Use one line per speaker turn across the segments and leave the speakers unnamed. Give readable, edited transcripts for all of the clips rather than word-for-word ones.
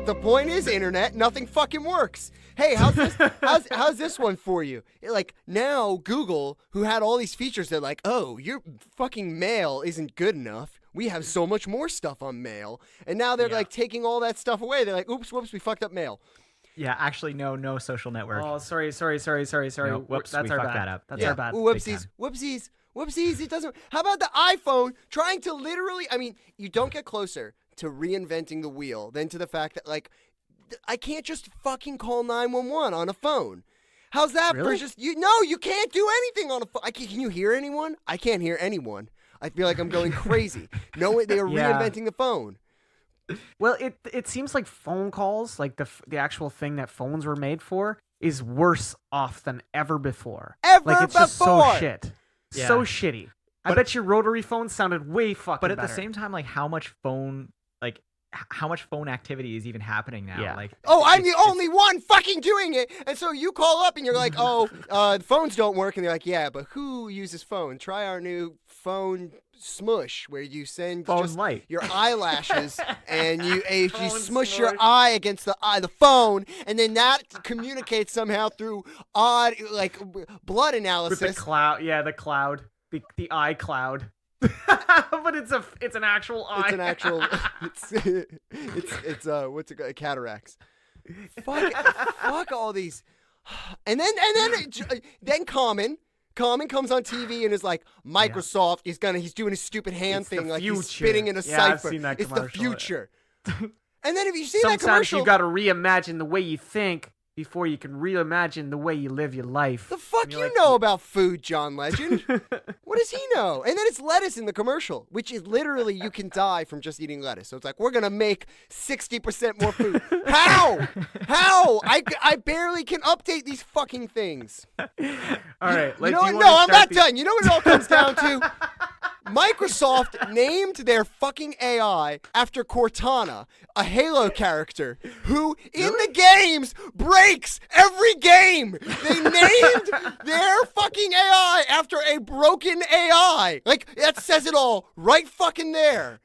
The point is, internet, nothing fucking works. Hey, how's this? How's this one for you? Like, now Google, who had all these features, they're like, oh, your fucking mail isn't good enough. We have so much more stuff on mail. And now they're like taking all that stuff away. They're like, oops, whoops, we fucked up mail.
Yeah, actually, no social network.
Oh, sorry.
No, whoops,
That's
we
our
fucked
bad.
that up.
That's our bad.
Whoopsies. It doesn't. How about the iPhone trying to literally? I mean, you don't get closer to reinventing the wheel than to the fact that, like, I can't just fucking call 911 on a phone. How's that
Really?
for just you? No, you can't do anything on a phone. Can you hear anyone? I can't hear anyone. I feel like I'm going crazy. No, they are reinventing the phone.
Well, it seems like phone calls, like the actual thing that phones were made for, is worse off than ever before. Like, it's just so shit.
Yeah.
So shitty. I bet your rotary phone sounded way fucking
But at
better.
the same time, like how much phone activity is even happening now?
Yeah.
Like,
I'm the only one fucking doing it. And so you call up and you're like, the phones don't work. And they're like, yeah, but who uses phone? Try our new phone smush where you send
Phone
just
light.
your eyelashes and you smush your
smush.
eye against the phone, and then that communicates somehow through odd blood analysis.
With the cloud. Yeah, the cloud. The eye cloud. But it's an actual eye.
It's an actual. It's what's it called? Cataracts. Fuck all these, and then Common comes on TV and is like, Microsoft is he's doing his stupid hand
It's
thing,
the
like he's
future.
spitting in a
Yeah,
cipher.
I've seen that
It's the
commercial.
future. And then if you see
Sometimes
that commercial,
you got to reimagine the way you think before you can reimagine the way you live your life.
the fuck
And
you
you're like,
know about food, John Legend? What does he know? And then it's lettuce in the commercial, which is literally you can die from just eating lettuce. So it's like, we're going to make 60% more food. How? I barely can update these fucking things.
All right.
You know what? No, I'm not done. You know what it all comes down to? Microsoft named their fucking AI after Cortana, a Halo character who, in the games, breaks every game. They named their fucking AI after a broken AI. Like, that says it all right fucking there.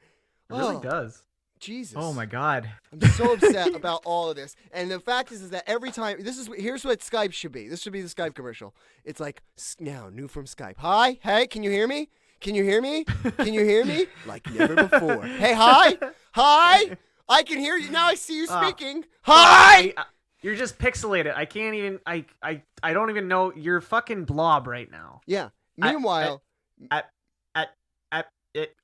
It really does.
Jesus.
oh my god.
I'm so upset about all of this. And the fact is that every time, here's what Skype should be. This should be the Skype commercial. It's like, now, new from Skype. Hi, hey, can you hear me? Can you hear me? Can you hear me? Like never before. Hey, hi, I can hear you now. I see you speaking. Hi.
You're just pixelated. I can't even. I don't even know. You're fucking blob right now.
Yeah. Meanwhile,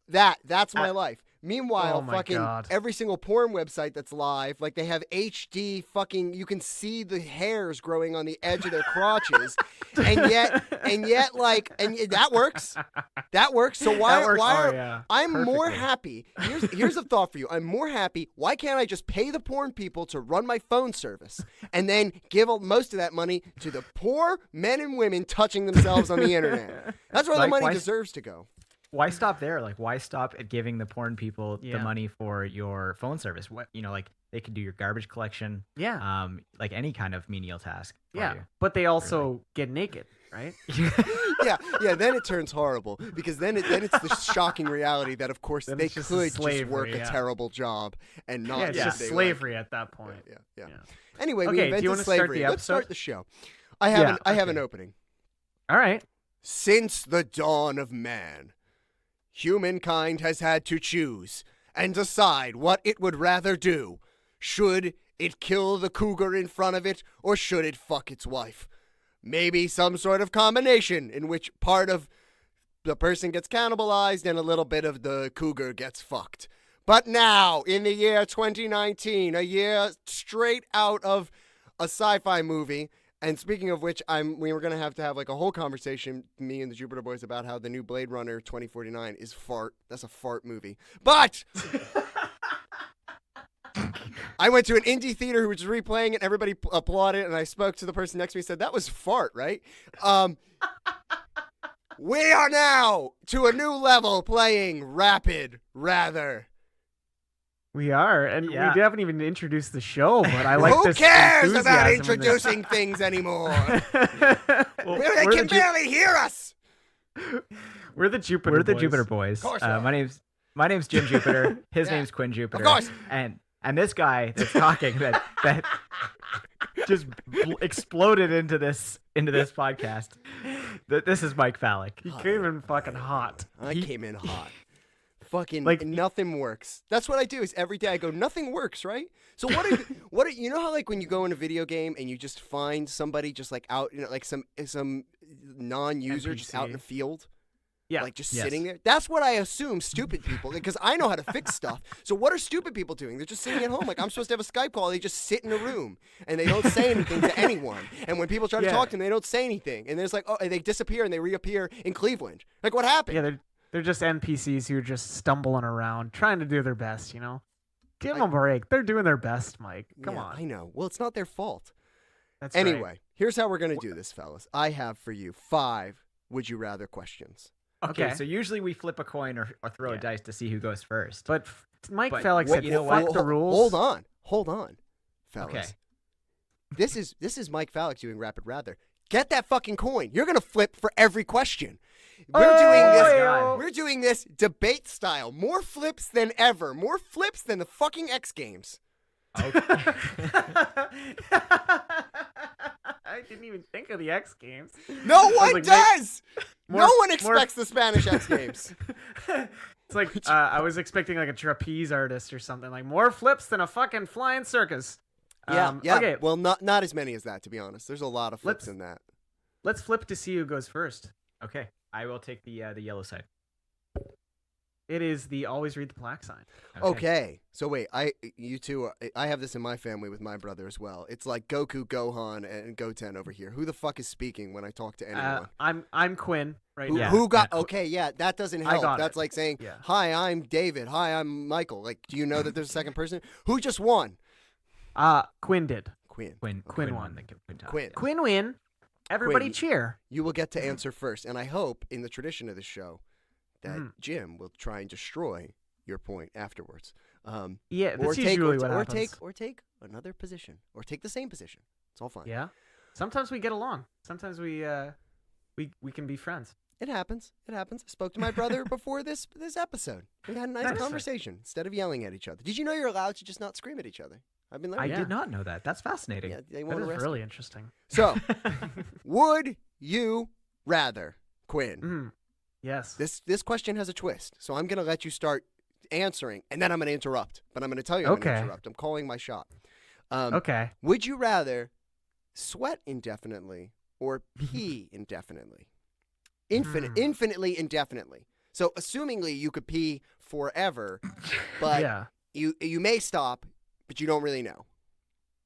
that's my life. Meanwhile,
Oh my
fucking
God.
every single porn website that's live, like they have HD fucking, you can see the hairs growing on the edge of their crotches, and yet, that works. That works. So why I'm
Perfectly.
more happy. Here's a thought for you. I'm more happy. Why can't I just pay the porn people to run my phone service and then give most of that money to the poor men and women touching themselves on the internet? That's where the money deserves to go.
Why stop there? Like, why stop at giving the porn people the
Yeah.
money for your phone service? What, like they could do your garbage collection.
Yeah.
Like any kind of menial task. for
Yeah.
you.
But they also get naked, right?
Yeah. Then it turns horrible because then it's the shocking reality that of course
Then
they
it's just
could just
slavery,
work a
yeah.
terrible job and not.
Yeah, it's
do
just
what they
slavery at that point.
like. Yeah.
Yeah.
Anyway, we
Okay, do you
invented
wanna start
slavery.
the
Let's
episode?
start the show. I have an
okay.
opening.
All right.
Since the dawn of man, humankind has had to choose and decide what it would rather do. Should it kill the cougar in front of it, or should it fuck its wife? Maybe some sort of combination in which part of the person gets cannibalized and a little bit of the cougar gets fucked. But now, in the year 2019, a year straight out of a sci-fi movie, and speaking of which, we were going to have like a whole conversation, me and the Jupiter Boys, about how the new Blade Runner 2049 is fart. That's a fart movie. But I went to an indie theater who was replaying it, and everybody applauded, and I spoke to the person next to me and said, that was fart, right? We are now to a new level playing Rapid Rather.
We are, and
Yeah.
we haven't even introduced the show, but I like
Who
this
cares about
enthusiasm in this.
introducing things anymore?
Well,
They
we're
can
the
barely hear us.
We're the Jupiter
We're the
Boys.
Jupiter Boys.
Of course we are.
My name's My name's Jim Jupiter. His
Yeah.
name's Quinn Jupiter.
Of course.
And this guy that's talking that just exploded into this podcast. This is Mike Fallek.
He came in fucking hot.
I came in hot. Fucking
Like-
nothing works. That's what I do. Is every day I go, nothing works, right? So what are you know how like when you go in a video game and you just find somebody just like out, like some non-user just out in the
NPC.
field,
Yeah.
like just
Yes.
sitting there. That's what I assume stupid people, because I know how to fix stuff. So what are stupid people doing? They're just sitting at home. Like I'm supposed to have a Skype call. They just sit in a room and they don't say anything to anyone. And when people try to
Yeah.
talk to them, they don't say anything. And there's like, oh, and they disappear and they reappear in Cleveland. Like what happened?
Yeah, they're just NPCs who are just stumbling around, trying to do their best, you know? Give them a break. They're doing their best, Mike. Come
Yeah,
on.
I know. Well, it's not their fault.
That's right.
Anyway, here's how we're going to do this, fellas. I have for you 5 would you rather questions.
Okay, so usually we flip a coin or throw a
Yeah.
dice to see who goes first.
But Mike
But
Fallek
what-
said,
you know
fuck
what?
the rules.
Hold on, fellas.
Okay.
This is Mike Fallek doing Rapid Rather. Get that fucking coin. You're going to flip for every question. We're doing this debate style. More flips than ever. More flips than the fucking X Games.
Okay.
I didn't even think of the X Games.
No
was
one
like,
does.
more-
No one
more-
expects the Spanish X Games.
It's like I was expecting like a trapeze artist or something. Like more flips than a fucking flying circus.
Yeah.
Okay,
Well, not as many as that, to be honest. There's a lot of flips in that.
let's flip to see who goes first.
Okay, I will take the yellow side.
It is the always read the plaque sign.
Okay. So wait, you two, I have this in my family with my brother as well. It's like Goku, Gohan, and Goten over here. Who the fuck is speaking when I talk to anyone?
I'm Quinn right
Who,
now.
who got?
Yeah.
Okay, yeah, that doesn't
I
help.
got
That's
it.
like saying,
Yeah.
"Hi, I'm David. Hi, I'm Michael." Like, do you know that there's a second person? Who just won?
Quinn did.
Quinn.
Quinn
won.
Quinn.
Quinn win. Everybody
Quinn.
cheer.
You will get to answer first, and I hope, in the tradition of the show, that Jim will try and destroy your point afterwards.
Yeah,
Or
that's
take,
usually
or,
what
or
happens.
take another position, or take the same position. It's all fine.
Yeah. Sometimes we get along. Sometimes we can be friends.
It happens. It happens. I spoke to my brother before this episode. We had a nice
Nice.
conversation instead of yelling at each other. Did you know you're allowed to just not scream at each other? I've been
I
learning.
Yeah.
did not know that. That's fascinating.
Yeah, they
That
won't
is
arrest
really
you.
interesting.
So, would you rather, Quinn?
Yes.
This question has a twist, so I'm gonna let you start answering, and then I'm gonna interrupt. But I'm gonna tell you I'm gonna
Okay.
interrupt. I'm calling my shot.
Okay.
Would you rather sweat indefinitely or pee indefinitely? Infinitely indefinitely. So, assumingly you could pee forever, but
Yeah.
you may stop, but you don't really know.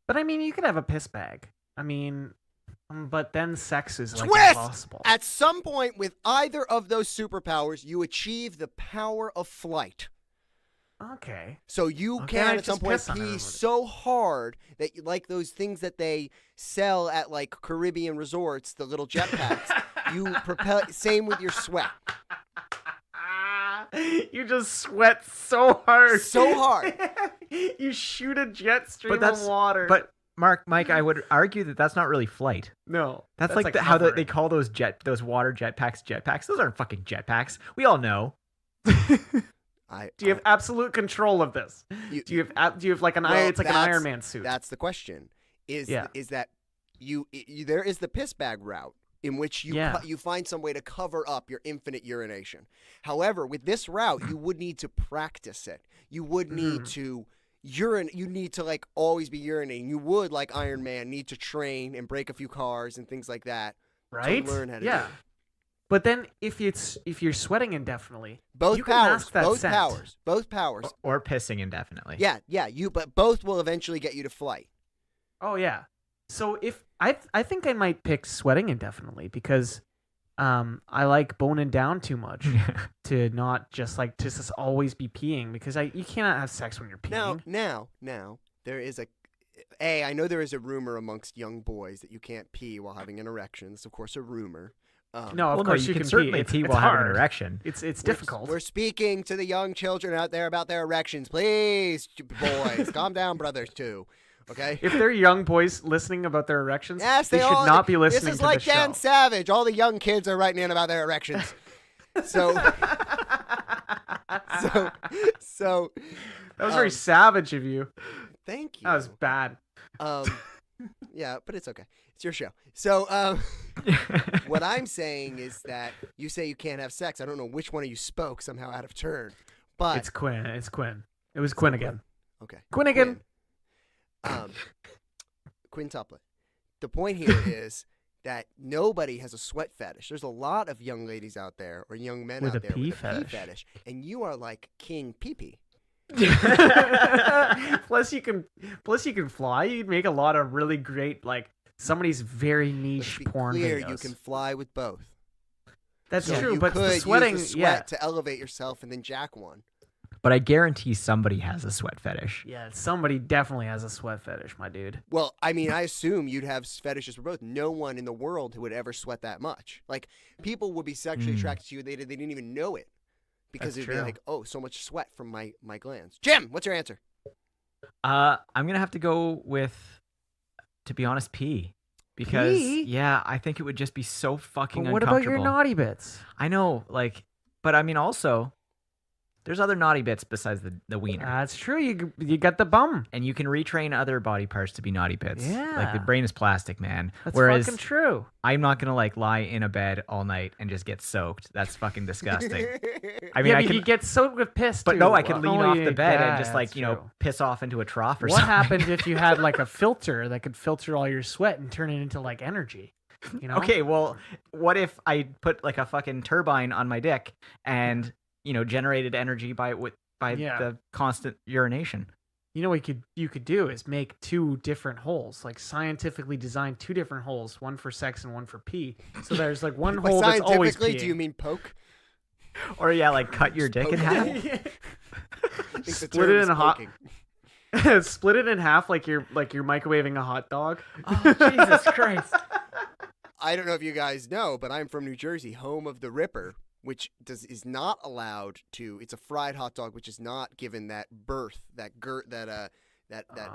But I mean, you could have a piss bag. I mean, but then sex is like
Twist!
impossible.
At some point with either of those superpowers, you achieve the power of flight.
Okay.
So you
Okay,
can
I
at some
just
point
piss on
pee
everybody.
so hard that like those things that they sell at like Caribbean resorts, the little jetpacks, you propel. Same with your sweat.
You just sweat so hard.
So hard.
You shoot a jet stream
But that's
of water.
But Mike, I would argue that that's not really flight.
no.
That's like how they call those water jetpacks. Those aren't fucking jetpacks. We all know.
Do you have absolute control of this?
You-
Do you have like an
Well,
it's like an
that's-
Iron Man suit?
That's the question. Is
Yeah.
that you there is the piss bag route in which you
Yeah.
you find some way to cover up your infinite urination. However, with this route, you would need to practice it. You would need to you need to like always be urinating. You would, like Iron Man, need to train and break a few cars and things like that
right?
to learn how to do
yeah.
it.
But then if you're sweating indefinitely,
Both
you can
powers,
mask that
both
scent.
powers, both powers.
Or pissing indefinitely.
Yeah, but both will eventually get you to flight.
Oh yeah. So if I think I might pick sweating indefinitely because I like boning down too much to not just like to just always be peeing because you cannot have sex when you're peeing.
Now, there is I know there is a rumor amongst young boys that you can't pee while having an erection. It's of course a rumor.
No, of course
you can
pee.
certainly
It's-
pee
it's
while having an
hard.
erection.
It's difficult.
We're speaking to the young children out there about their erections. Please, boys, calm down, brothers, too. Okay?
If they're young boys listening about their erections,
Yes,
they should
all,
not be listening
This is
to
like
the
Dan
show.
Savage. All the young kids are writing in about their erections. So So
That was very savage of you.
thank you.
That was bad.
Yeah, but it's okay. It's your show. So what I'm saying is that you say you can't have sex. I don't know which one of you spoke somehow out of turn, but
It's Quinn. It's Quinn. It was Quinn again.
Okay.
Quinn again.
Quintuplet. The point here is that nobody has a sweat fetish. There's a lot of young ladies out there or young men
With
out
a
there
pee
with a pee
fetish.
fetish, and you are like King Pee-Pee.
Plus you can fly. You'd make a lot of really great, like, somebody's very
Let's
niche
be
porn
clear,
videos.
you can fly with both.
That's
So
true,
you
but
could
the sweating,
use the sweat
yeah,
to elevate yourself and then jack one.
But I guarantee somebody has a sweat fetish.
yeah, somebody definitely has a sweat fetish, my dude.
Well, I mean, I assume you'd have fetishes for both. No one in the world who would ever sweat that much. Like, people would be sexually attracted to you. They didn't even know it. Because
That's
it'd be
true.
like, oh, so much sweat from my glands. Jim, what's your answer?
I'm gonna have to go with, to be honest, pee. Because
Pee?
yeah, I think it would just be so fucking
But what about
uncomfortable.
your naughty bits?
I know, like, but I mean, also, there's other naughty bits besides the wiener.
That's true. You got the bum.
And you can retrain other body parts to be naughty bits. Like, the
Yeah.
brain is plastic, man.
That's
Whereas
fucking true.
I'm not gonna like lie in a bed all night and just get soaked. That's fucking disgusting. I mean,
yeah,
I
but
can,
you get soaked with piss,
but
too.
no, I could lean
Oh,
off the
yeah,
bed and just like
that's
you know
true.
piss off into a trough or
What
something.
happened if you had like a filter that could filter all your sweat and turn it into like energy? You know?
Okay, well, what if I put like a fucking turbine on my dick and generated energy by
Yeah.
the constant urination?
You know what you could do is make two different holes, like scientifically design two different holes, one for sex and one for pee. So there's like one
By
hole that's always
scientifically,
peeing.
do you mean poke?
Or yeah, like cut your dick in
poke
half.
I think the
Split
term
it
is
in a hot-
poking.
Split it in half like you're microwaving a hot dog.
Oh, Jesus Christ!
I don't know if you guys know, but I'm from New Jersey, home of the Ripper, which is not allowed to. It's a fried hot dog, which is not given that berth, that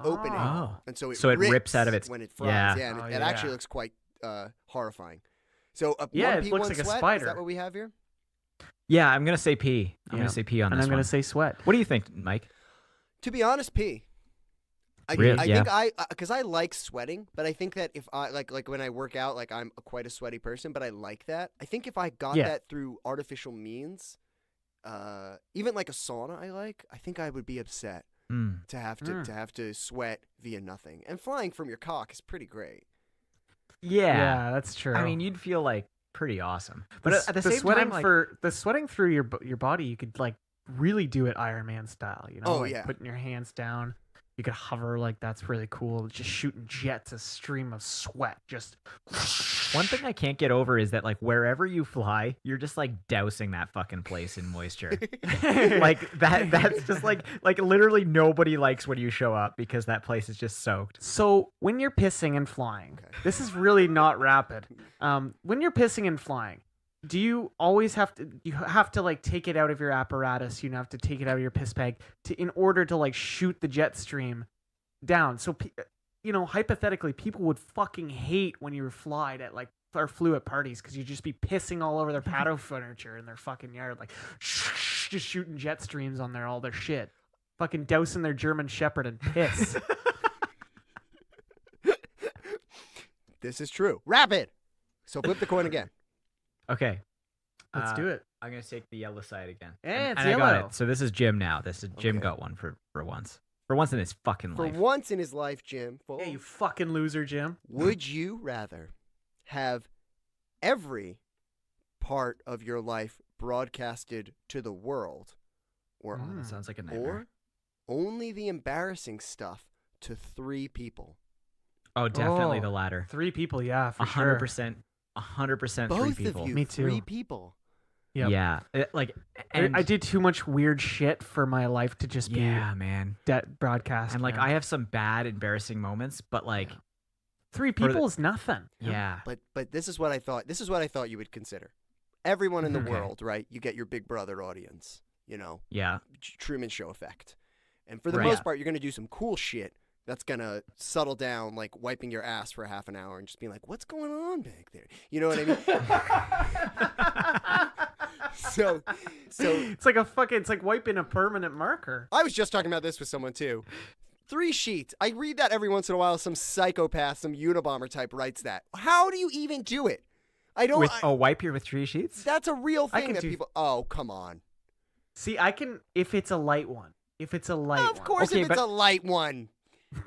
opening,
Oh.
and so
So it rips out of its-
when it fries.
yeah.
Yeah, and
Oh,
it
yeah.
actually looks quite horrifying. So
Yeah,
one
it
pee,
looks
one
like a
sweat. Is
spider.
that what we have here?
Yeah, I'm gonna say pee. I'm
Yeah.
gonna say pee on
And
this
I'm gonna
one.
say sweat.
What do you think, Mike?
To be honest, pee. I
Really? Yeah.
think because I like sweating, but I think that if I like when I work out, like I'm quite a sweaty person, but I like that. I think if I got
Yeah.
that through artificial means, even like a sauna, I think I would be upset
Mm.
to have to sweat via nothing. And flying from your cock is pretty great.
Yeah.
that's true.
I mean, you'd feel like pretty awesome. But at the same
sweating
time, like,
the sweating through your body, you could like really do it Iron Man style. You know,
Oh,
like
yeah.
putting your hands down. You could hover, like that's really cool. Just shooting jets, a stream of sweat, just.
one thing I can't get over is that like wherever you fly, you're just like dousing that fucking place in moisture. Like that's just like literally nobody likes when you show up because that place is just soaked.
So when you're pissing and flying,
Okay.
this is really not rapid. When you're pissing and flying, do you always have to like take it out of your apparatus? You have to take it out of your piss bag in order to like shoot the jet stream down. So hypothetically, people would fucking hate when you were flied at like or flew at parties because you'd just be pissing all over their patio furniture in their fucking yard, like just shooting jet streams on all their shit, fucking dousing their German Shepherd in piss.
This is true. Rapid. So flip the coin again.
Okay.
Let's do it.
I'm gonna take the yellow side again.
Yeah, it's
and I got
yellow.
it. So this is Jim now. Jim
Okay.
got one for once. For once in his fucking
For
life.
once in his life, Jim,
Yeah, you fucking loser, Jim.
would you rather have every part of your life broadcasted to the world, or
Oh, that sounds like a nightmare.
only the embarrassing stuff to 3 people?
Oh, definitely
Oh.
the latter.
3 people, yeah, for sure.
100%. 100%
Both
3 people.
of you,
Me too.
3 people.
Yep.
Yeah. And
I did too much weird shit for my life to just be
yeah, man.
broadcast.
And like
man.
I have some bad, embarrassing moments, but like
3
for the-
people is nothing.
yeah.
But this is what I thought. This is what I thought you would consider. Everyone in the
Okay.
world, right? You get your Big Brother audience,
Yeah.
Truman Show effect. And for the
Right.
most part, you're going to do some cool shit that's going to settle down, like wiping your ass for half an hour and just being like, what's going on back there? You know what I mean? So
It's like it's like wiping a permanent marker.
I was just talking about this with someone too. 3 sheets. I read that every once in a while. Some psychopath, some Unabomber type writes that. How do you even do it? I don't.
Wipe your with 3 sheets?
That's a real thing that
do-
people. Oh, come on.
See, I can if it's a light one. If it's a light one.
Of course,
Okay,
if it's
but-
a light one.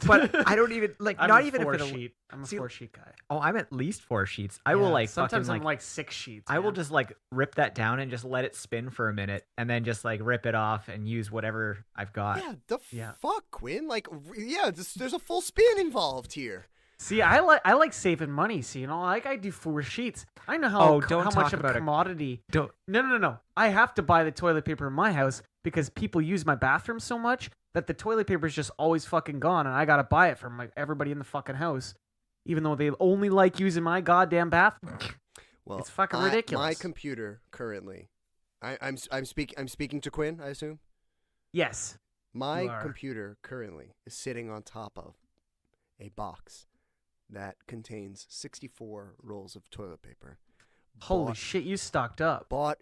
But I don't even like.
I'm
not
a
even if
4
it's
sheet. I'm a
See,
4 sheet guy.
Oh, I'm at least 4 sheets. I will
Yeah,
like
sometimes
fucking
I'm like 6 sheets.
I will
man.
just like rip that down and just let it spin for a minute, and then just like rip it off and use whatever I've got.
Yeah, fuck, Quinn. Like, yeah, there's a full spin involved here.
See, I like saving money. See, you know, like I do 4 sheets. I know how
don't
how
talk
much of
about
a
it.
commodity.
Don't.
No. I have to buy the toilet paper in my house because people use my bathroom so much that the toilet paper is just always fucking gone, and I gotta buy it from everybody in the fucking house, even though they only like using my goddamn bathroom.
Well,
It's fucking ridiculous.
My computer currently, I'm speaking to Quinn, I assume.
Yes. You
My
are.
computer currently is sitting on top of a box that contains 64 rolls of toilet paper.
Holy
Bought-
shit, you stocked up.
Bought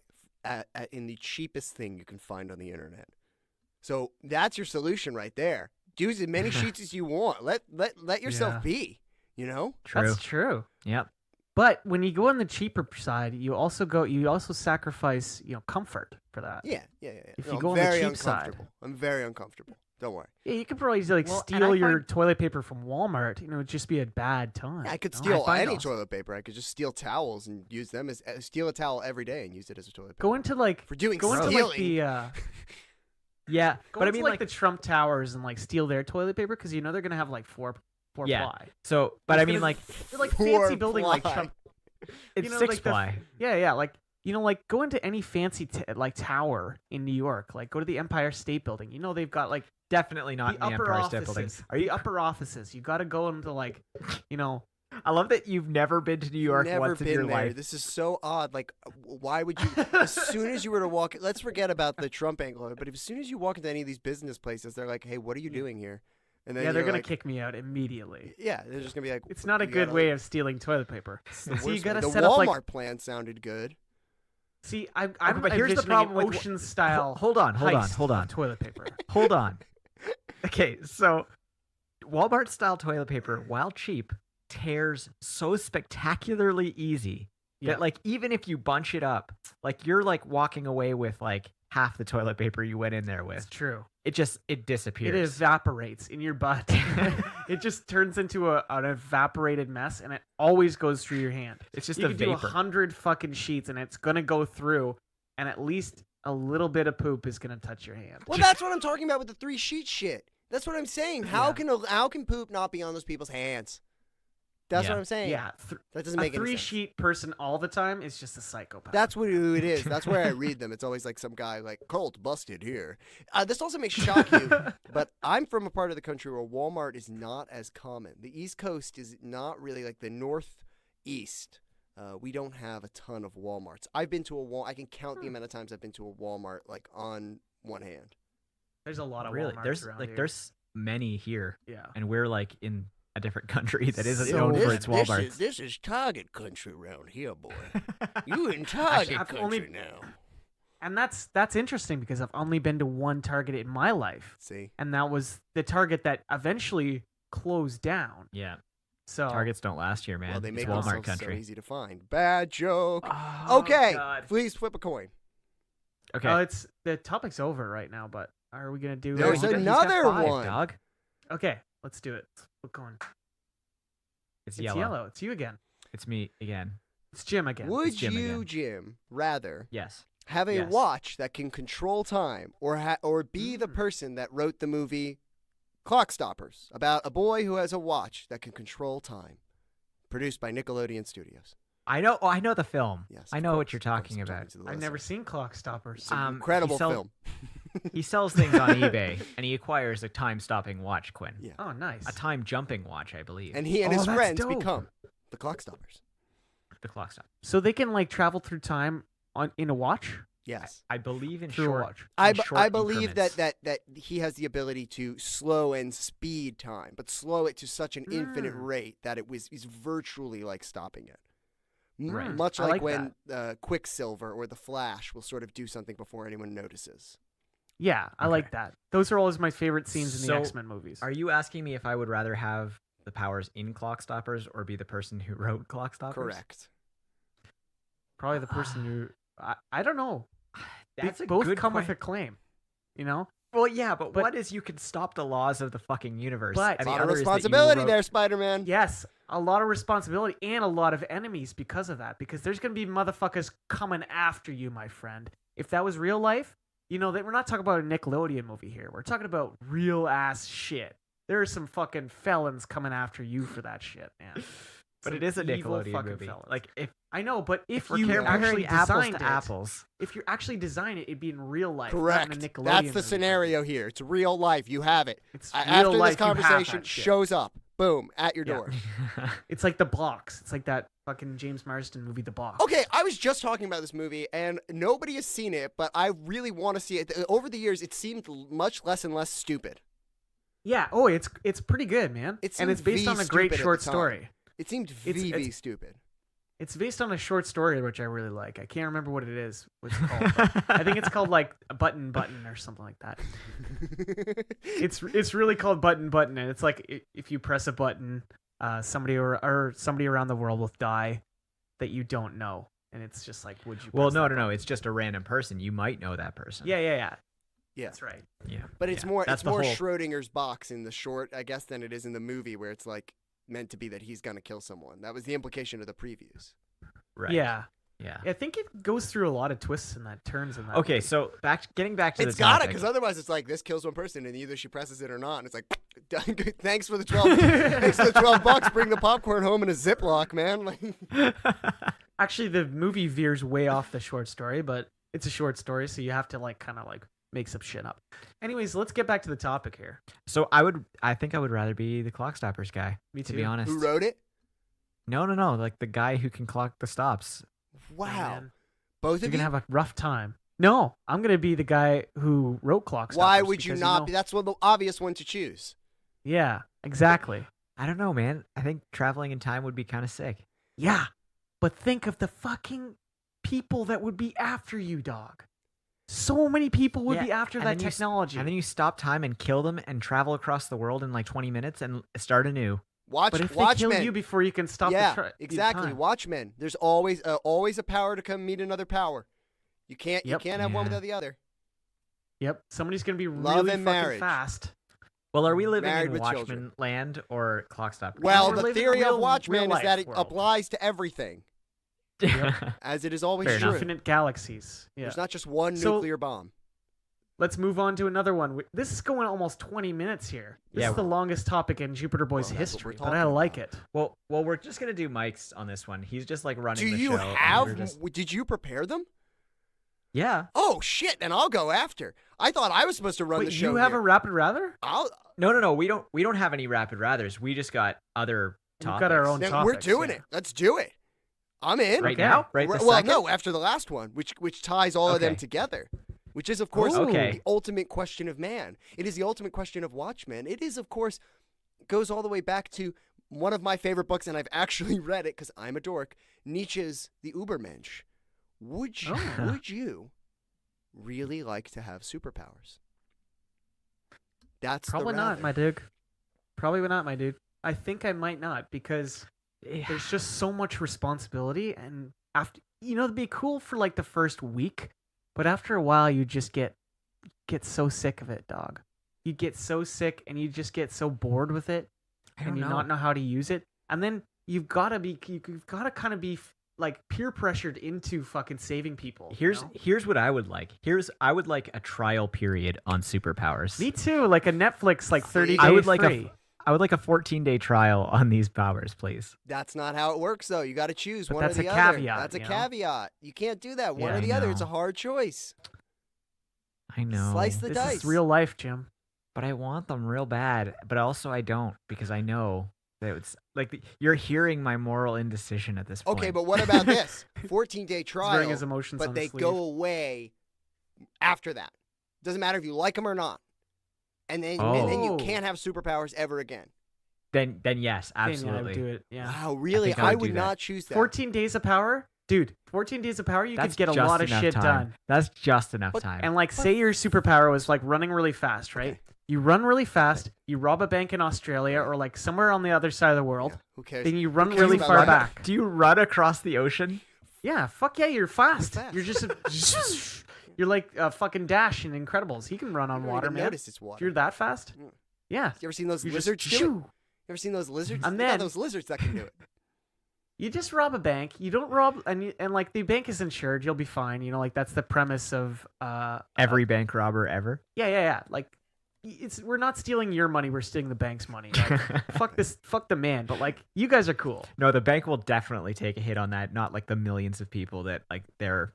in the cheapest thing you can find on the internet. So that's your solution right there. Use as many sheets as you want. Let yourself
Yeah.
be. You know.
True.
That's true.
Yep.
But when you go on the cheaper side, you also sacrifice, comfort for that.
Yeah.
If
No,
you
I'm
go on the
very
cheap side.
uncomfortable. I'm very uncomfortable. Don't worry.
Yeah, you could probably
Well, and
steal
I
your
find-
toilet paper from Walmart. It'd just be a bad time.
I could
you know?
steal
find
any
also-
toilet paper. I could just steal towels and use them as steal a towel every day and use it as a toilet paper.
Go into like
For doing
go into
stealing.
like the
Yeah,
go
but I
into
mean
like
like
the Trump Towers and like steal their toilet paper because they're gonna have like four
Yeah.
ply.
so. But I mean
gonna-
like
They're like
Four
fancy building like
ply.
Trump.
it's
know,
6
like the-
ply.
Yeah, like like go into any fancy like tower in New York. Like go to the Empire State Building. They've got like
Definitely not
the
in the
upper
Empire State Building.
offices.
Are you?
The upper offices. You got to go into like,
I love that you've never been to New York
Never
once
been
in your
there.
life.
This is so odd. Like, why would you? As soon as you were to walk, let's forget about the Trump angle of it. But as soon as you walk into any of these business places, they're like, "Hey, what are you doing here?" And then
they're
you're
gonna
like,
kick me out immediately.
Yeah, they're just gonna be like,
It's not a
"You
good
gotta-
way of stealing toilet paper.
it's the
So you
worst
gotta
way." The
set up
Walmart
like.
plan sounded good.
See, I'm
but here's the
envisioning
problem
an
with
ocean style.
Hold on.
heist
Hold on.
of toilet paper.
Hold on. Okay, so Walmart style toilet paper, while cheap, tears so spectacularly easy
Yeah.
that like even if you bunch it up, like you're like walking away with like half the toilet paper you went in there
It's
with.
true.
It disappears.
It evaporates in your butt. It just turns into an evaporated mess, and it always goes through your hand.
It's just
You
a
could do
vapor.
100 fucking sheets, and it's gonna go through, and at least a little bit of poop is gonna touch your hand.
Well, that's what I'm talking about with the 3 sheet shit. That's what I'm saying. How
Yeah.
can poop not be on those people's hands? That's
Yeah.
what I'm saying.
Yeah,
That doesn't
a
make any sense.
3-sheet person all the time is just a psychopath.
That's what it is. That's where I read them. It's always like some guy like, Colt busted here. This also may shock you, but I'm from a part of the country where Walmart is not as common. The East Coast is not really like the Northeast. We don't have a ton of Walmarts. I've been to I can count the amount of times I've been to a Walmart like on one hand.
There's a lot of
really
Walmarts
there's
around
like
here.
there's many here,
Yeah.
and we're like in a different country that isn't
So
known for
this-
its Walmarts.
This is Target country around here, boy. You in Target
I've
country
only-
now.
And that's interesting because I've only been to one Target in my life,
See?
and that was the Target that eventually closed down.
Yeah,
So
Targets don't last here, man.
Well, they
It's
make
Walmart
themselves
country.
so easy to find. Bad joke.
Oh,
Okay,
God.
please flip a coin.
Okay,
It's the topic's over right now, but are we gonna do?
There's
he's got
another
5,
one.
dog.
Okay, let's do it. We're going.
It's
It's yellow. It's you again.
It's me again.
It's Jim again.
Would
Jim
you,
again.
Jim, rather
Yes.
have a
Yes.
watch that can control time, or be the person that wrote the movie Clock Stoppers about a boy who has a watch that can control time, produced by Nickelodeon Studios?
I know. Oh, I know the film.
Yes,
I
of
know what
course,
you're
of course,
talking
I'm
about.
to the
I've never
listener.
seen Clock Stoppers.
It's an
Um,
incredible
he sell-
film.
He sells things on eBay, and he acquires a time-stopping watch, Quinn.
Yeah.
Oh, nice.
A time-jumping watch, I believe.
And he and
Oh,
his
that's
friends
dope.
become the Clock Stoppers.
The clock stop.
So they can like travel through time in a watch.
Yes.
I believe in
Through a
short.
watch.
I
short
believe that,
increments.
that he has the ability to slow and speed time, but slow it to such an infinite rate that is virtually like stopping it.
Right.
Much
I
like
like
when Quicksilver or the Flash will sort of do something before anyone notices.
Yeah, I
Okay.
like that. Those are always my favorite scenes in the
So,
X-Men movies.
Are you asking me if I would rather have the powers in Clockstoppers or be the person who wrote Clockstoppers?
Correct.
Probably the person who I don't know.
That's
They
a
both
good
come with
que-
a claim, you know.
Well, yeah, but
But-
what is you can stop the laws of the fucking universe?
But-
and
A
the
lot of
other is that you
responsibility
wrote-
there, Spider-Man.
Yes, a lot of responsibility and a lot of enemies because of that. Because there's gonna be motherfuckers coming after you, my friend. If that was real life, you know that we're not talking about a Nickelodeon movie here. We're talking about real ass shit. There are some fucking felons coming after you for that shit, man.
But
Some
it is a
evil
Nickelodeon
fucking
movie.
felons.
Like if
I know, but if
we're
you
comparing
actually
apples
designed
to
it,
apples,
if you actually design it, it'd be in real life.
Correct.
Not in a Nickelodeon
That's the
movie.
scenario here. It's real life. You have it.
It's
After
real life.
this conversation
you have that shit.
shows up, boom, at your
Yeah.
door.
It's like The Box. It's like that fucking James Marsden movie, The Box.
Okay, I was just talking about this movie, and nobody has seen it, but I really want to see it. Over the years, it seemed much less and less stupid.
Yeah. Oh, it's pretty good, man.
It
And it's
seemed
based
V
on a great
stupid at
short
the time.
story.
It seemed
It's-
VV stupid.
It's based on a short story which I really like. I can't remember what it is. What's it called? but I think it's called like Button or something like that. It's really called Button, and it's like if you press a button, somebody or somebody around the world will die that you don't know, and it's just like, would you?
well,
press
no,
that
no, no.
button?
It's just a random person. You might know that person.
Yeah.
Yeah.
That's right.
yeah.
But it's
yeah.
more
That's
it's
the
more
whole-
Schrodinger's box in the short, I guess, than it is in the movie where it's like meant to be that he's gonna kill someone. That was the implication of the previews.
Right.
Yeah.
Yeah.
I think it goes through a lot of twists and that turns in that.
Okay,
movie.
so getting back to
It's
the
gotta,
topic.
because otherwise it's like this kills one person and either she presses it or not. And it's like, thanks for the 12. Thanks for the $12. Bring the popcorn home in a Ziploc, man. Like,
Actually, the movie veers way off the short story, but it's a short story, so you have to like kind of like make some shit up. Anyways, let's get back to the topic here.
So I think I would rather be the Clockstoppers guy.
Me
To
too.
be honest.
who wrote it?
No, like the guy who can clock the stops.
Wow.
Man,
Both
you're
of
gonna
you?
have a rough time. No, I'm gonna be the guy who wrote Clock
Why
Stoppers
would you
because,
not
know-
be? That's the obvious one to choose.
Yeah, exactly.
I don't know, man. I think traveling in time would be kind of sick.
Yeah, but think of the fucking people that would be after you, dog. So many people would
Yeah,
be after
and
that
then you s-
technology.
And then you stop time and kill them and travel across the world in like 20 minutes and start anew.
but if they
Watchmen.
kill you before you can stop
yeah,
the
exactly.
time.
Watchmen. There's always a power to come meet another power. You can't
Yep.
have one
Yeah.
without the other.
Yep, somebody's gonna be
Love
really
and
fucking
marriage.
fast.
Well, are we living
Married
in
with
Watchmen
children.
land or Clockstoppers?
Well,
we're
the
living
theory
a real-
of Watchmen
real
is that
life
it
world.
applies to everything, as it is always
Fair
true.
enough.
Infinite galaxies. Yeah.
There's not just one
So-
nuclear bomb.
Let's move on to another one. This is going almost 20 minutes here. This
Yeah,
is the longest topic in Jupiter Boys
Well, that's what we're
history, but I
talking
like
about.
it.
well, we're just gonna do Mike's on this one. He's just like running
Do
the
you
show. and
have?
we're just-
Did you prepare them?
Yeah.
Oh shit! And I'll go after. I thought I was supposed to run
Wait,
the show.
you have
here.
a rapid rather?
No. We don't have any rapid rathers. We just got other
We've
topics.
got our own
Then
topics.
we're doing
yeah.
it. Let's do it. I'm in.
right
Okay.
now. Right this
Well,
second?
no, after the last one, which ties all of them
Okay.
together, which is of course
Ooh.
Okay.
the ultimate question of man. It is the ultimate question of Watchmen. It is of course goes all the way back to one of my favorite books, and I've actually read it because I'm a dork. Nietzsche's The Übermensch. Would you?
Oh.
Would you really like to have superpowers? That's
Probably
the
not,
rather.
my dude. Probably not, my dude. I think I might not because
Yeah.
there's just so much responsibility, and after it'd be cool for like the first week, but after a while you just get so sick of it, dog. You get so sick and you just get so bored with it,
I
and
don't
you
know.
not know how to use it, and then you've got to kind of be like peer pressured into fucking saving people. you know?
Here's what I would like. I would like a trial period on superpowers.
Me too, like a Netflix like 30 days
I would like
free.
I would like a 14-day trial on these powers, please.
That's not how it works, though. You got to choose
But
one
that's
or the
a
other.
caveat,
That's a
you know?
caveat. You can't do that. One
Yeah,
or
I
the other. It's a
know.
hard choice.
I know.
Slice the
This
dice.
is real life, Jim.
But I want them real bad. But also I don't because I know that it's like you're hearing my moral indecision at this point.
Okay, but what about this? 14-day
wearing
trial,
his emotions
but
on
they
his sleeve.
go away after that. Doesn't matter if you like them or not. And then you
Oh.
can't have superpowers ever again.
Then yes,
then,
absolutely.
I would do it. Yeah.
Wow, really?
think I
I
would
would
do that.
not choose that.
14 days of power, dude. 14 days of power, you
That's
could get a
just
lot of
enough
shit
time.
done.
That's just enough
But-
time.
And like, say your superpower was like running really fast, right?
Okay.
You run really fast. You rob a bank in Australia or like somewhere on the other side of the world.
Yeah, who cares?
Then you run
cares
really
about
far
that?
back.
Do you run across the ocean?
Yeah, fuck yeah, you're fast.
fast.
You're just you're like fucking Dash in Incredibles. He can run on
You don't
water,
even
man.
notice it's
If
water.
you're that fast,
Mm.
yeah.
You ever seen those
You
lizards
just
do it?
shoo.
You ever seen those lizards?
And
They got
then-
those lizards that can do it.
You just rob a bank. You don't rob, and like the bank is insured. You'll be fine. You know, like that's the premise of
Every bank robber ever.
yeah. Like we're not stealing your money. We're stealing the bank's money. Like, fuck the man. But like you guys are cool.
No, the bank will definitely take a hit on that. Not like the millions of people that like they're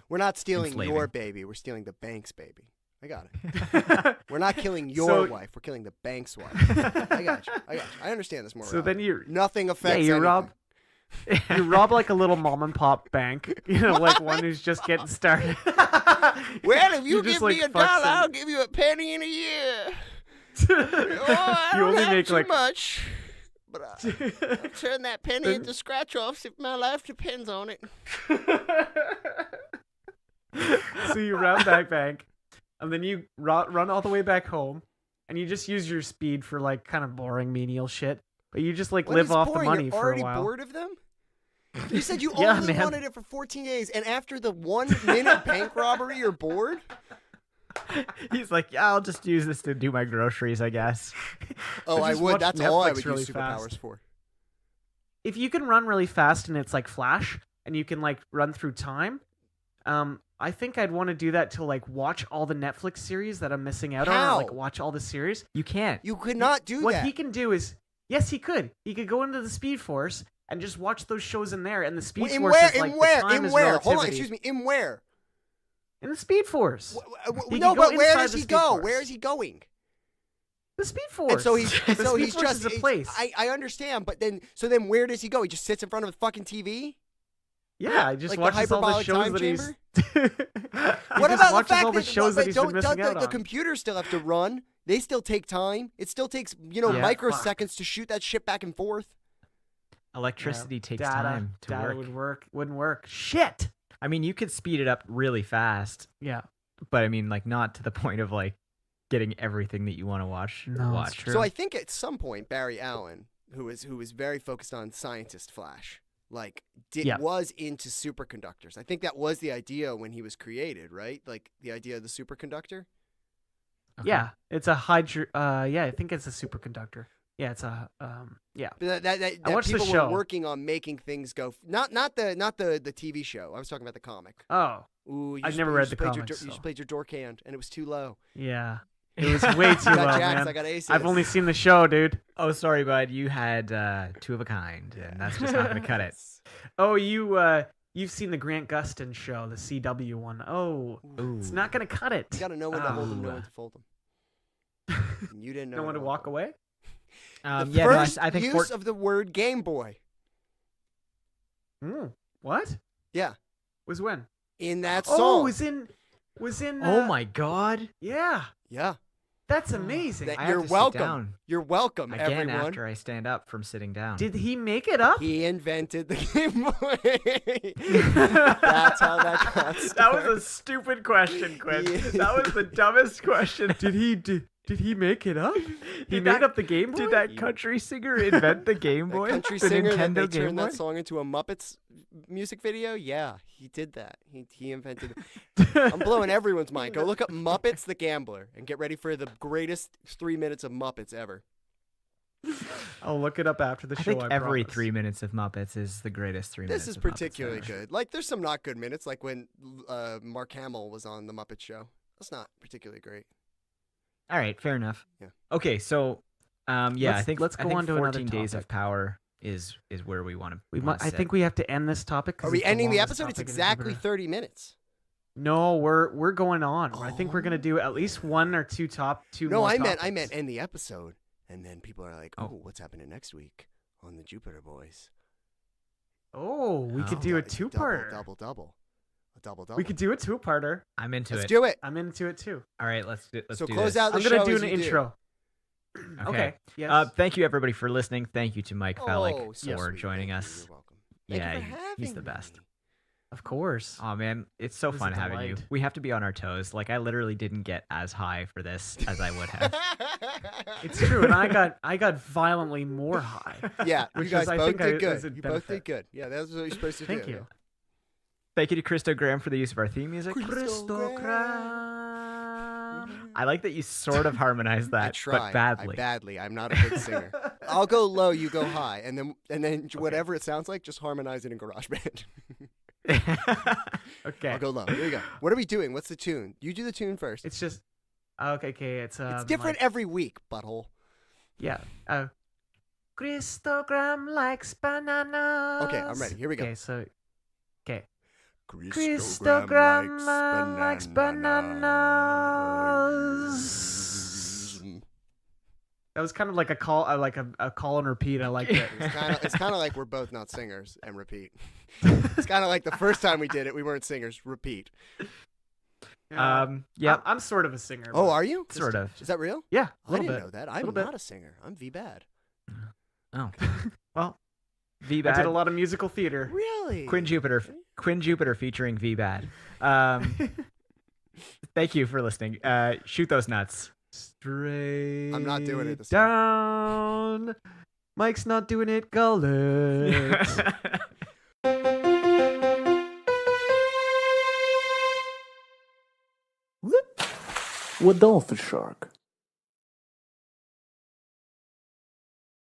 We're not stealing
Enslaving.
your baby. We're stealing the bank's baby. I got it. We're not killing your
So-
wife. We're killing the bank's wife. I got you. I understand this more.
So then you
nothing affects.
you
anything.
rob like a little mom and pop bank. You know, like one who's just getting started.
Well, if you
just,
give
like,
me $1,
fuck some-
I'll give you a penny in a year.
You
I don't
only
have
make
too
like
much, but I'll turn that penny into scratch-offs if my life depends on it.
So you rob that bank, and then you run all the way back home, and you just use your speed for like kind of boring menial shit. But you just like
What
live
is
off
boring?
the money
You're
for
already
a while.
bored of them? You said you
Yeah,
only
man.
wanted it for 14 days, and after the 1 minute bank robbery, you're bored?
He's like, yeah, I'll just use this to do my groceries, I guess.
Oh, I
just
would.
watch
That's all I
Netflix
would
really
use superpowers
fast.
for.
If you can run really fast and it's like Flash, and you can like run through time, I think I'd want to do that to like watch all the Netflix series that I'm missing out on,
How?
or like watch all the series.
You can't.
You could not do
What
that.
he can do is, yes, he could. He could go into the Speed Force and just watch those shows in there. And the Speed
in
Force
where?
is like
In where?
the time
In
is
where?
relativity.
Hold on, excuse me. In where?
In the Speed Force. He
No,
can go
but where
inside
does
the
he
Speed
go?
Force.
Where is he going?
The Speed Force.
And so he's
the
so
Speed
he's
Force
just
is a place.
I understand, but then where does he go? He just sits in front of a fucking TV?
Yeah, I just
Like the
watches all the
hyperbolic
shows
time
that he's.
chamber?
He
What
just
about the
watches
fact
all the
that
shows that he's been
don't
missing out
the
on?
computers still have to run? They still take time. It still takes
Yeah,
microseconds to shoot that shit back and forth.
Electricity takes
data,
time to
data
work.
wouldn't work. Shit.
I mean, you could speed it up really fast,
Yeah.
but I mean, like, not to the point of like getting everything that you want to watch.
No, it's
watch.
true.
So I think at some point Barry Allen, who was very focused on scientist Flash, like
Yeah.
was into superconductors. I think that was the idea when he was created, right? Like the idea of the superconductor.
Okay.
Yeah, it's a hydro. Yeah, I think it's a superconductor. Yeah, it's a yeah.
But that
I watched the
people
show.
were working on making things go. Not the TV show. I was talking about the comic.
Oh,
Ooh, you
I've
just-
never
you
read
just
the
played
comics,
You just
so.
played your dork hand, and it was too low.
yeah. It was way too
I
low,
got jacks.
man.
I got aces.
I've only seen the show, dude.
Oh, sorry, bud. You had two of a kind, and that's just not gonna cut it.
Oh, you've seen the Grant Gustin show, the CW one. Oh, it's not gonna cut it.
You gotta know when to hold them, know
Ooh.
when to fold them. And you didn't know.
No one to
hold
walk
them.
away.
The
Yeah, no,
first
I think
use of the word Game Boy.
What?
Yeah,
Was when?
in that
Oh,
song.
was in.
Oh my God!
Yeah,
Yeah.
that's amazing.
That-
I have
you're
to sit
welcome.
down
You're welcome,
again
everyone.
after I stand up from sitting down.
Did he make it up?
He invented the Game Boy. That's how that got started.
That was a stupid question, Quinn.
Yeah.
That was the dumbest question.
Did he make it up? He
Did
made
that-
up the Game Boy.
Did that country singer invent the Game
The
Boy?
country
the
singer that
Nintendo
they
Game
turned
Boy?
that song into a Muppets music video? Yeah, he did that. He invented it. I'm blowing everyone's mind. Go look up Muppets the Gambler and get ready for the greatest 3 minutes of Muppets ever.
I'll look it up after the
I
show.
think every
promise.
3 minutes of Muppets is the greatest 3 minutes.
This is
of Muppets
particularly
ever.
good. Like, there's some not good minutes, like when Mark Hamill was on the Muppet Show. That's not particularly great.
All right, fair enough.
Yeah.
Okay, so yeah, I
Let's-
think
let's
I
go
think
on to another
14 Days of
topic.
Power is where we want to.
We might. I think we have to end this topic. 'cause
Are we
it's
ending the
longest
episode? It's
topic in
exactly
Jupiter.
30 minutes.
No, we're going on. I think we're gonna
Oh.
do at least one or two two.
No,
more
I meant
topics.
end the episode, and then people are like,
Oh.
"Oh, what's happening next week on the Jupiter Boys?"
Oh, we could
Oh.
do a
It's
two-parter.
a double.
We could do a two-parter.
I'm into
Let's
it.
do it.
I'm into it too.
All right, let's do
So
do
close
this.
out the
I'm
show
gonna do
as
an
you
intro. Okay. Yes.
Thank you everybody for listening. Thank you to Mike Fallek
so
for
sweet.
joining
Thank you.
us.
You're welcome. Thank you for
He's
having
the best.
me.
Of course.
Oh man, it's so
It was
fun
a
having you.
delight.
We have to be on our toes. Like I literally didn't get as high for this as I would have.
It's true, and I got violently more high.
Yeah, you
Which
guys
is, I
both
think,
did
is
good.
a
You both
benefit.
did good. Yeah, that's what you're supposed to do.
Thank you.
Thank you to Christo Graham for the use of our theme music. I like that you sort of harmonized
I
that,
try.
but badly.
Badly. I'm not a good singer. I'll go low, you go high, and then whatever it sounds like, just harmonize it in GarageBand.
Okay.
I'll go low. Here we go. What are we doing? What's the tune? You do the tune first.
It's just okay. It's
different every week, butthole.
Yeah. Christogram likes bananas.
Okay, I'm ready. Here we go.
Okay, so okay.
Christogram
Christogram likes bananas. That was kind of like a call, like a call and repeat. I like it.
It's kind of like we're both not singers and repeat. It's kind of like the first time we did it, we weren't singers. Repeat.
Yeah.
I'm sort of a singer.
Oh,
but-
are you?
Sort of.
Is that real?
Yeah, a
I
little
didn't
bit.
know that. I'm
Little bit.
not a singer. I'm V bad.
Oh. Well,
I
V-Bad.
did a lot of musical theater.
Really?
Quinn Jupiter featuring V-Bad. Thank you for listening. Shoot those nuts.
Straight.
I'm not doing it this
down. Mike's not doing it. Gullet.
With Dolphin Shark.